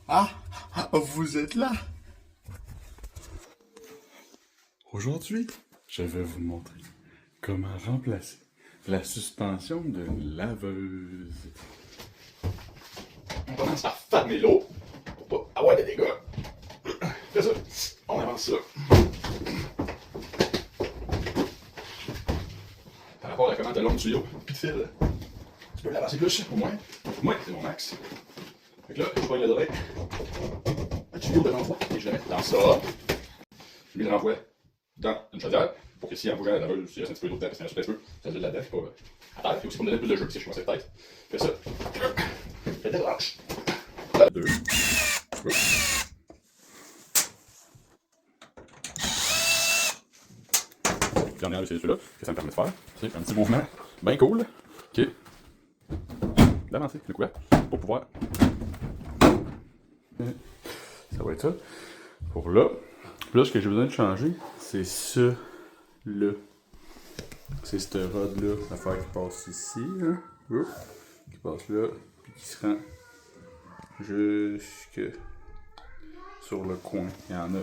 Ah, vous êtes là? Aujourd'hui, je vais vous montrer comment remplacer la suspension d'une laveuse. On commence par fermer l'eau pour pas avoir de dégâts. Fais ça, on avance ça. Par rapport à comment t'as long le tuyau, puis de fil, tu peux l'avancer plus, au moins. Moi, c'est mon max. Fait que là, je pogne le droit, un tuyau de renvoi, et je le mets dans ça. Je mets le renvoi dans une chaudière, pour que si en bougeant la laveuse, s'il reste un petit peu d'eau dedans, parce qu'il reste un petit peu, ça gèle là-dedans, puis pas à terre, puis aussi pour me donner plus de jeu, si je commence à tête. Fais ça. Je débranche. Là, deux. Dernière, c'est celui-là, que ça me permet de faire. C'est un petit mouvement bien cool, qui est d'avancer le couvercle pour pouvoir. Ça va être ça. Pour là. Là, ce que j'ai besoin de changer, c'est ça là. C'est cette rod-là, l'affaire qui passe ici, hein, qui passe là, puis qui se rend jusque sur le coin. Il y en a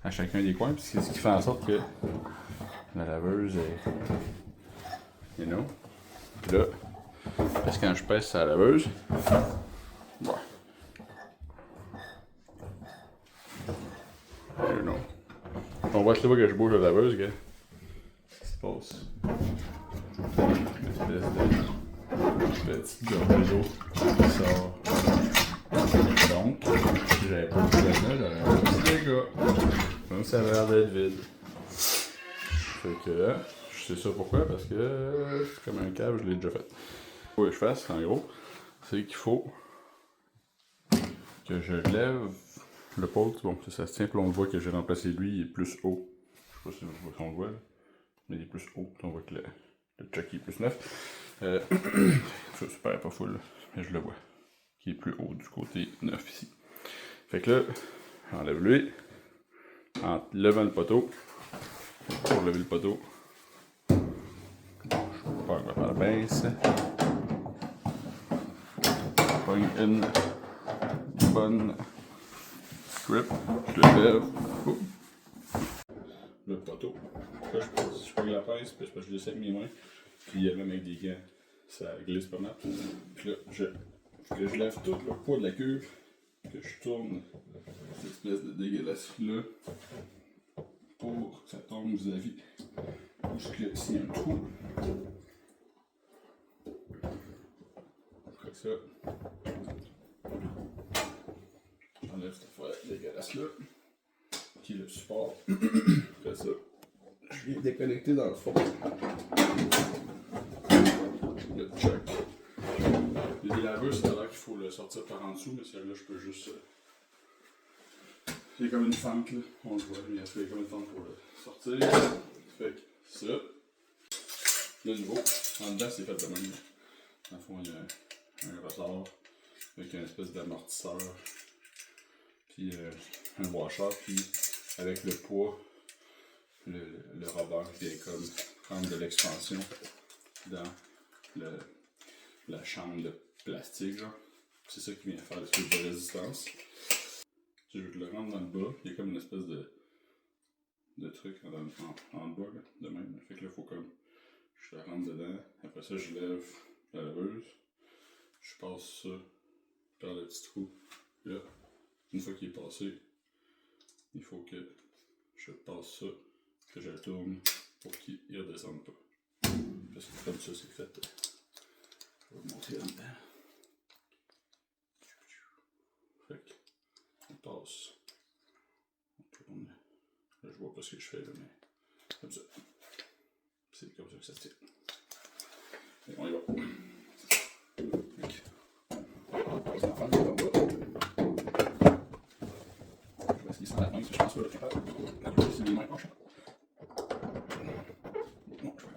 à chacun des coins, puis c'est ce qui fait en sorte que la laveuse est. You know? Puis là, parce que quand je pèse sur la laveuse, ouais. You know. On voit que là que je bouge la laveuse, gars. Qu'est-ce qui se passe? Une espèce de petit réseau qui sort. Donc, si j'avais pas de là, j'aurais un petit dégât. Comme ça a l'air d'être vide. Fait que là, je sais ça pourquoi, parce que comme un câble, je l'ai déjà fait. Ce que je fasse, en gros, c'est qu'il faut que je lève le pôle. Bon, ça se tient, puis on le voit que j'ai remplacé lui, il est plus haut. Je sais pas si on le voit, là. Mais il est plus haut, on voit que le chucky est plus neuf. Ça, c'est pas full, mais je le vois. Qui est plus haut du côté neuf ici. Fait que là, j'enlève-lui en levant le poteau. Pour lever le poteau, je vais pas faire la pince. Je pogne une bonne grip, je le lève. Le poteau. Là, je pogne la pince, puis je le laisse avec mes mains. Puis même avec des gants, ça glisse pas mal. Puis là, je lève tout le poids de la cuve, que je tourne cette espèce de dégueulasserie-là pour que ça tombe vis-à-vis. Parce que s'il y a un trou, comme ça, j'enlève cette affaire dégueulasse-là, qui est le support. Après ça, je viens déconnecter dans le fond le chuck. Il y a des laveuses, c'est là qu'il faut le sortir par en dessous, mais celle-là, je peux juste. Il y a comme une fente, là. On le voit, mais il y a comme une fente pour le sortir. Fait que ça. Le niveau, en dedans, c'est fait de même. Dans le fond, il y a un ressort avec une espèce d'amortisseur, puis un washer, puis avec le poids, le rubber vient comme prendre de l'expansion dans la chambre de plastique, genre. C'est ça qui vient faire l'espèce de résistance. Si je le rentre dans le bas, il y a comme une espèce de truc en bas, là, de même. Fait que là, il faut comme je le rentre dedans. Après ça, je lève la laveuse. Je passe ça par le petit trou. Là, une fois qu'il est passé, il faut que je passe ça, que je le tourne pour qu'il ne redescende pas. Parce que comme ça, c'est fait. Je vais monter là dedans. Fait qu'on passe. On tourne. Là, je vois pas ce que je fais, là, mais comme ça. C'est comme ça que ça se tient. Et on y va. Je vais essayer sans la main, je pense que je vais être capable. Je vais essayer les mains penchées. Non, je vais.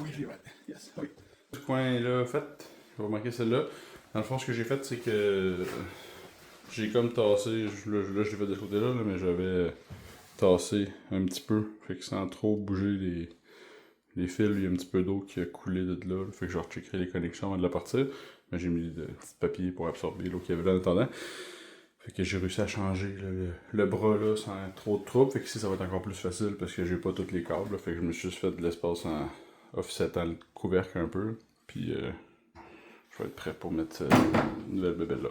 Oui, je l'ai, ouais. Yes, oui. Ce coin-là fait, je vais remarquer celle-là. Dans le fond, ce que j'ai fait, c'est que j'ai comme tassé, là je l'ai fait de ce côté-là, mais j'avais tassé un petit peu, fait que sans trop bouger les fils, il y a un petit peu d'eau qui a coulé de là, fait que je recheckerai les connexions avant de la partir. Mais j'ai mis de petit papier pour absorber l'eau qu'il y avait là en attendant. Fait que j'ai réussi à changer là, le bras là sans trop de trouble. Fait que ici ça va être encore plus facile parce que j'ai pas tous les câbles. Là, fait que je me suis juste fait de l'espace en offsetant le couvercle un peu. Puis je vais être prêt pour mettre cette nouvelle bébelle là.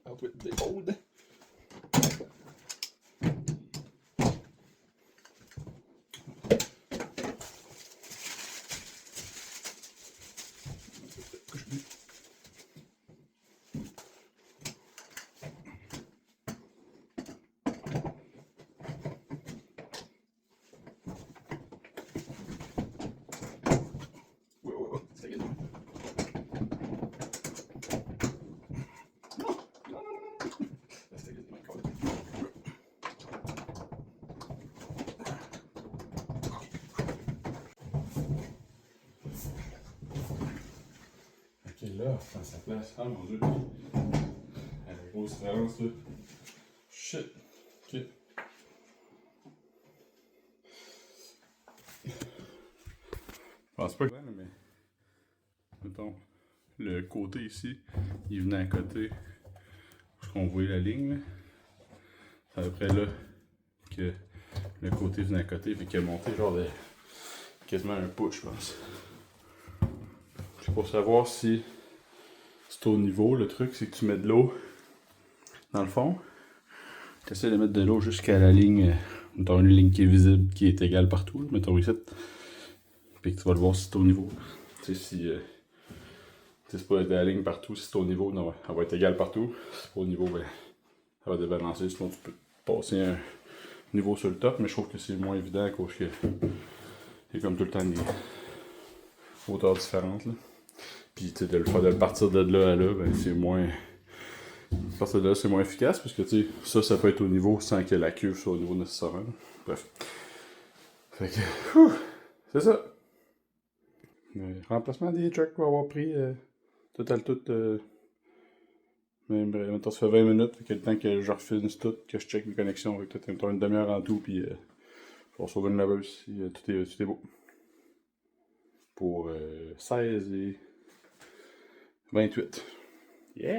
Out with the old. Ok, là, prends sa place. Ah mon dieu. Elle a une grosse différence, là. Shit. Ok. Je pense pas que. Mais. Mettons, le côté ici, il venait à côté. Parce qu'on voyait la ligne, là. C'est à peu près là que le côté venait à côté. Fait qu'il a monté genre de. Quasiment un pouce, je pense. C'est pour savoir si c'est au niveau. Le truc, c'est que tu mets de l'eau dans le fond. Tu essaies de mettre de l'eau jusqu'à la ligne. Mettons une ligne qui est visible, qui est égale partout. Mettons ici. Puis que tu vas le voir si c'est au niveau. Tu sais, si c'est pas la ligne partout, si c'est au niveau, non, elle va être égale partout. Si c'est pas au niveau, ben, ça va débalancer. Sinon, tu peux passer un niveau sur le top. Mais je trouve que c'est moins évident à cause que il y a comme tout le temps des hauteurs différentes. Là. Puis tu sais, de le partir de là à là, ben, c'est moins. À partir de là, c'est moins efficace parce que tu sais, ça peut être au niveau sans que la cuve soit au niveau nécessairement. Bref. Fait que, c'est ça. Le remplacement des trucks va avoir pris total tout. Mettons, ça fait 20 minutes, fait que le temps que je refinisse tout, que je check mes connexions, avec peut-être une demi-heure en tout, puis je vais sauver une laveuse si tout est beau. Pour 16 et 28. Yeah!